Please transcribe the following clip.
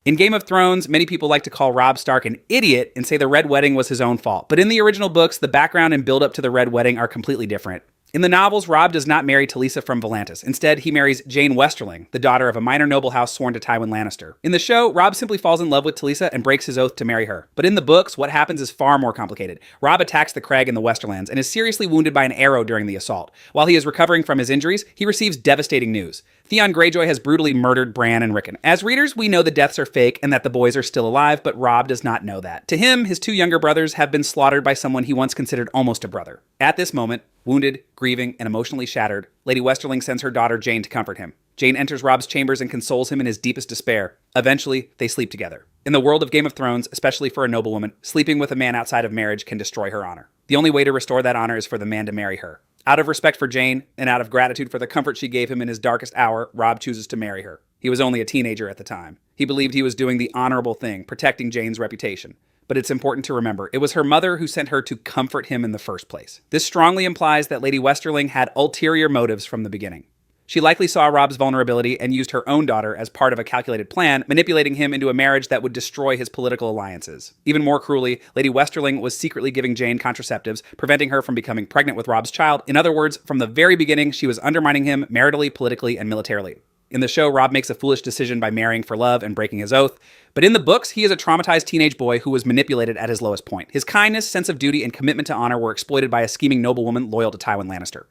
In Game of Thrones, many people like to call Robb Stark an idiot and say the Red Wedding was his own fault. But in the original books, the background and build up to the Red Wedding are completely different. In the novels, Robb does not marry Talisa from Volantis. Instead, he marries Jane Westerling, the daughter of a minor noble house sworn to Tywin Lannister. In the show, Robb simply falls in love with Talisa and breaks his oath to marry her. But in the books, what happens is far more complicated. Robb attacks the Crag in the Westerlands and is seriously wounded by an arrow during the assault. While he is recovering from his injuries, he receives devastating news. Theon Greyjoy has brutally murdered Bran and Rickon. As readers, we know the deaths are fake and that the boys are still alive, but Robb does not know that. To him, his two younger brothers have been slaughtered by someone he once considered almost a brother. At this moment, wounded, grieving, and emotionally shattered, Lady Westerling sends her daughter Jane to comfort him. Jane enters Robb's chambers and consoles him in his deepest despair. Eventually, they sleep together. In the world of Game of Thrones, especially for a noblewoman, sleeping with a man outside of marriage can destroy her honor. The only way to restore that honor is for the man to marry her. Out of respect for Jane, and out of gratitude for the comfort she gave him in his darkest hour, Robb chooses to marry her. He was only a teenager at the time. He believed he was doing the honorable thing, protecting Jane's reputation. But it's important to remember, it was her mother who sent her to comfort him in the first place. This strongly implies that Lady Westerling had ulterior motives from the beginning. She likely saw Robb's vulnerability and used her own daughter as part of a calculated plan, manipulating him into a marriage that would destroy his political alliances. Even more cruelly, Lady Westerling was secretly giving Jane contraceptives, preventing her from becoming pregnant with Robb's child. In other words, from the very beginning, she was undermining him maritally, politically, and militarily. In the show, Robb makes a foolish decision by marrying for love and breaking his oath. But in the books, he is a traumatized teenage boy who was manipulated at his lowest point. His kindness, sense of duty, and commitment to honor were exploited by a scheming noblewoman loyal to Tywin Lannister.